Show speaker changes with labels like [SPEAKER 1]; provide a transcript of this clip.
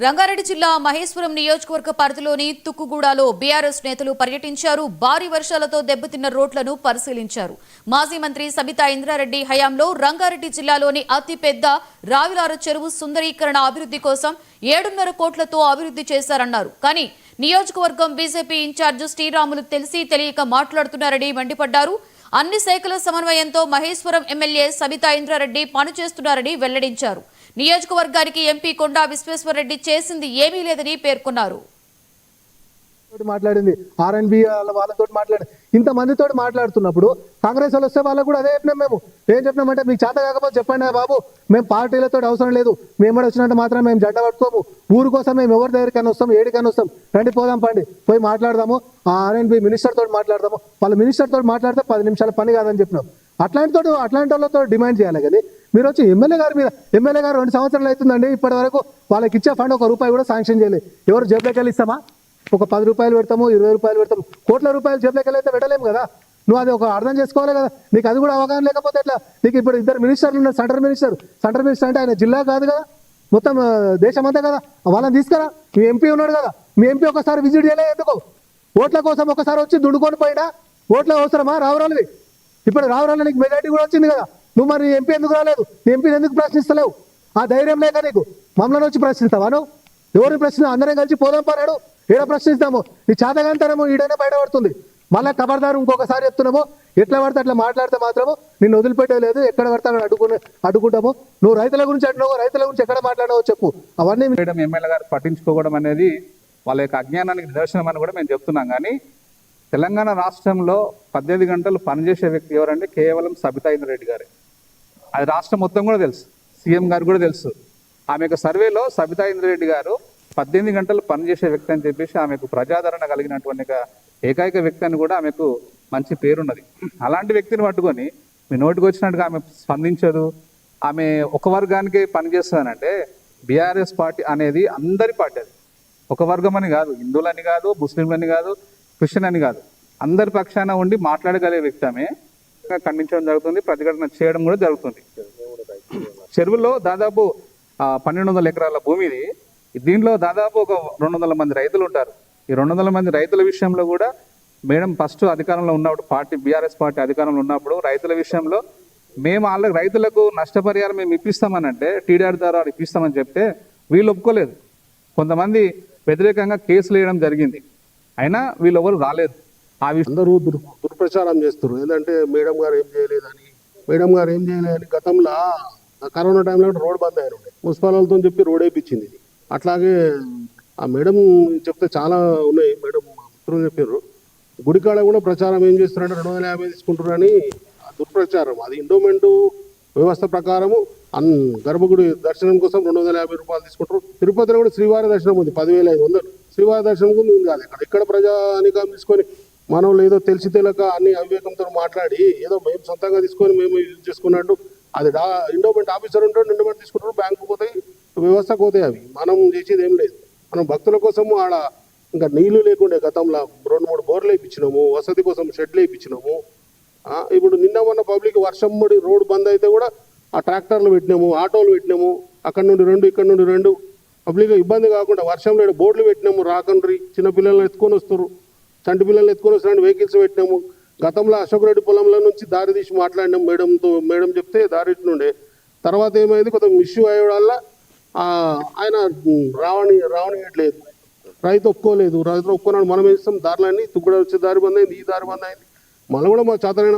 [SPEAKER 1] రంగారెడ్డి జిల్లా మహేశ్వరం నియోజకవర్గ పరిధిలోని తుక్కుగూడలో బీఆర్ఎస్ నేతలు పర్యటించారు. భారీ వర్షాలతో దెబ్బతిన్న రోడ్లను పరిశీలించారు. మాజీ మంత్రి సబితా ఇంద్రారెడ్డి హయాంలో రంగారెడ్డి జిల్లాలోని అతిపెద్ద రావిలార చెరువు సుందరీకరణ అభివృద్ధి కోసం 7.5 కోట్లతో అభివృద్ధి చేశారన్నారు. కానీ నియోజకవర్గం బీజేపీ ఇన్ఛార్జ్ శ్రీరాములు తెలిసి తెలియక మాట్లాడుతున్నారని మండిపడ్డారు. అన్ని శాఖల సమన్వయంతో మహేశ్వరం ఎమ్మెల్యే సబితా ఇంద్రారెడ్డి పనిచేస్తున్నారని వెల్లడించారు. నియోజకవర్గానికి ఎంపీ కొండా విశ్వేశ్వరరెడ్డి చేసింది ఏమీ లేదని పేర్కొన్నారు.
[SPEAKER 2] మాట్లాడింది ఆర్ఎన్బి వాళ్ళతో మాట్లాడి ఇంతమందితో మాట్లాడుతున్నప్పుడు కాంగ్రెస్ వాళ్ళు వస్తే వాళ్ళకు కూడా అదే చెప్పినాం. మేము ఏం చెప్పినామంటే మీకు చేత కాకపోతే చెప్పండి బాబు, మేము పార్టీలతో అవసరం లేదు, మేము కూడా వచ్చినట్టు మాత్రం మేము జెండా పట్టుకోము, ఊరు కోసం మేము ఎవరి దగ్గరికైనా వస్తాం, ఏడికైనా వస్తాం, రండి పోదాం పండి పోయి మాట్లాడదాము, ఆ ఆర్ఎన్బి మినిస్టర్ తోటి మాట్లాడదాము, వాళ్ళ మినిస్టర్ తోటి మాట్లాడితే 10 నిమిషాల పని కాదని చెప్పినాం. అట్లాంటి వాళ్ళతో డిమాండ్ చేయాలి. కానీ మీరు వచ్చి ఎమ్మెల్యే గారు 2 సంవత్సరాలు అవుతుందండి, ఇప్పటి వరకు వాళ్ళకి ఇచ్చే ఫండ్ 1 రూపాయి కూడా శాంక్షన్ చేయలేదు. ఎవరు జేబులోకి వెళ్ళి ఇస్తామా? ఒక 10 రూపాయలు పెడతాము, 20 రూపాయలు పెడతాము, కోట్ల రూపాయలు జేబులోకి వెళ్ళి అయితే పెట్టలేము కదా. నువ్వు అది ఒక అర్థం చేసుకోవాలి కదా. నీకు అది కూడా అవగాహన లేకపోతే ఎట్లా? నీకు ఇప్పుడు 2 మినిస్టర్లు ఉన్నారు. సెంట్రల్ మినిస్టర్ అంటే ఆయన జిల్లా కాదు కదా, మొత్తం దేశం అంతా కదా. వాళ్ళని తీసుకురా. మీ ఎంపీ ఉన్నాడు కదా, మీ ఎంపీ ఒకసారి విజిట్ చేయలేదు ఎందుకు? ఓట్ల కోసం ఒకసారి వచ్చి దుడుకొని పోయినా ఓట్ల అవసరమా? రావురాలివి ఇప్పుడు రావురాలి నీకు మెజార్టీ కూడా వచ్చింది కదా, నువ్వు మరి ఎంపీ ఎందుకు రాలేదు? నీ ఎంపీని ఎందుకు ప్రశ్నిస్తలేవు? ఆ ధైర్యం లేక నీకు మమ్మల్ని వచ్చి ప్రశ్నిస్తావా? నువ్వు ఎవరిని ప్రశ్న? అందరం కలిసి పోదాం పన్నాడు, ఈడ ప్రశ్నిస్తాము. నీ చేతగాంతరము ఈడనే బయటపడుతుంది. మళ్ళీ ఖబర్దారు ఇంకొకసారి చెప్తున్నాము, ఎట్లా పడితే అట్లా మాట్లాడితే మాత్రము నిన్ను వదిలిపెట్టలేదు. ఎక్కడ పడతాను అడ్డుకుంటాము. నువ్వు రైతుల గురించి అంటున్నావు, రైతుల గురించి ఎక్కడ మాట్లాడినావో చెప్పు. అవన్నీ
[SPEAKER 3] ఎమ్మెల్యే గారు పట్టించుకోవడం అనేది వాళ్ళ యొక్క అజ్ఞానానికి నిదర్శనం అని కూడా మేము చెప్తున్నాం. కానీ తెలంగాణ రాష్ట్రంలో 18 గంటలు పనిచేసే వ్యక్తి ఎవరంటే కేవలం సబితా ఇంద్రారెడ్డి గారే. అది రాష్ట్రం మొత్తం కూడా తెలుసు, సీఎం గారు కూడా తెలుసు. ఆమె యొక్క సర్వేలో సబితా ఇంద్రారెడ్డి గారు 18 గంటలు పనిచేసే వ్యక్తి అని చెప్పేసి ఆమెకు ప్రజాదరణ కలిగినటువంటి ఏకైక వ్యక్తి అని కూడా ఆమెకు మంచి పేరున్నది. అలాంటి వ్యక్తిని పట్టుకొని మీ నోటికి వచ్చినట్టుగా ఆమె స్పందించదు, ఆమె ఒక వర్గానికే పనిచేస్తుందనంటే బీఆర్ఎస్ పార్టీ అనేది అందరి పార్టీ. అది ఒక వర్గం అని కాదు, హిందువులని కాదు, ముస్లింలని కాదు, క్రిస్టియన్ అని కాదు, అందరి పక్షాన ఉండి మాట్లాడగలిగే వ్యక్తి ఆమె. ఖండించడం జరుగుతుంది, ప్రతిఘటన చేయడం కూడా జరుగుతుంది. చెరువుల్లో దాదాపు 1200 ఎకరాల భూమిది. దీంట్లో దాదాపు ఒక 200 మంది రైతులు ఉంటారు. ఈ 200 మంది రైతుల విషయంలో కూడా మేడం ఫస్ట్ అధికారంలో ఉన్నప్పుడు, పార్టీ బీఆర్ఎస్ పార్టీ అధికారంలో ఉన్నప్పుడు రైతుల విషయంలో మేము వాళ్ళకి రైతులకు నష్టపరిహారం మేము ఇప్పిస్తామనంటే టీడీఆర్ ద్వారా ఇప్పిస్తామని చెప్తే వీళ్ళు ఒప్పుకోలేదు. కొంతమంది వ్యతిరేకంగా కేసులు వేయడం జరిగింది, అయినా వీళ్ళు ఎవరు రాలేదు. ఆ
[SPEAKER 4] అందరూ దుర్ప్రచారం చేస్తారు. ఏంటంటే మేడం గారు ఏం చేయలేదని గతంలో కరోనా టైంలో రోడ్ బంద్ అయిన మున్సిపల్ వాళ్ళతో చెప్పి రోడ్ వేయించింది. అట్లాగే ఆ మేడం చెప్తే చాలా ఉన్నాయి. మేడం మిత్రులు చెప్పారు, గుడికాడ కూడా ప్రచారం ఏం చేస్తున్నారంటే 250 తీసుకుంటారని దుర్ప్రచారం. అది ఎండోమెంట్ వ్యవస్థ ప్రకారము గర్భగుడి దర్శనం కోసం 250 రూపాయలు తీసుకుంటారు. తిరుపతిలో కూడా శ్రీవారి దర్శనం ఉంది 10,500. శ్రీవారి దర్శనం కూడా ఉంది కాదు. ఇక్కడ ప్రజానికం తీసుకొని మనం ఏదో తెలిసి తెలియక అన్ని అవివేకంతో మాట్లాడి ఏదో మేము సొంతంగా తీసుకొని మేము యూజ్ చేసుకున్నట్టు. అది ఎండోమెంట్ ఆఫీసర్ ఉంటాడు, ఎండోమెంట్ తీసుకుంటారు, బ్యాంకు పోతాయి, వ్యవస్థకు పోతాయి. అవి మనం చేసేది ఏం లేదు. మనం భక్తుల కోసము ఆడ ఇంకా నీళ్లు లేకుండే గతంలో 2-3 బోర్లు వేయించినాము, వసతి కోసం షెడ్లు వేయించినాము. ఇప్పుడు నిన్న మొన్న పబ్లిక్ వర్షం పడి రోడ్డు బంద్ అయితే కూడా ఆ ట్రాక్టర్లు పెట్టినాము, ఆటోలు పెట్టినాము, అక్కడ నుండి 2 ఇక్కడ నుండి 2 పబ్లిక్ ఇబ్బంది కాకుండా వర్షంలో బోర్డులు పెట్టినాము. రాకండ్రి చిన్నపిల్లలను ఎత్తుకొని వస్తారు, చంటి పిల్లల్ని ఎత్తుకొని వస్తున్న వెహికల్స్ పెట్టినాము. గతంలో అశోక్ రెడ్డి పొలంలో నుంచి దారి తీసి మాట్లాడినాం మేడంతో. మేడం చెప్తే దారి నుండే తర్వాత ఏమైంది, కొంత ఇష్యూ అయ్యే వల్ల ఆయన రావనియట్లేదు. రైతు ఒప్పుకోలేదు. రైతు ఒప్పుకున్నాడు, మనం ఏం చేస్తాం, దారులన్నీ తుగ్గడ వచ్చే దారి బంద్ అయింది, ఈ దారి బంద్ అయింది. మళ్ళీ కూడా మా చేతనైన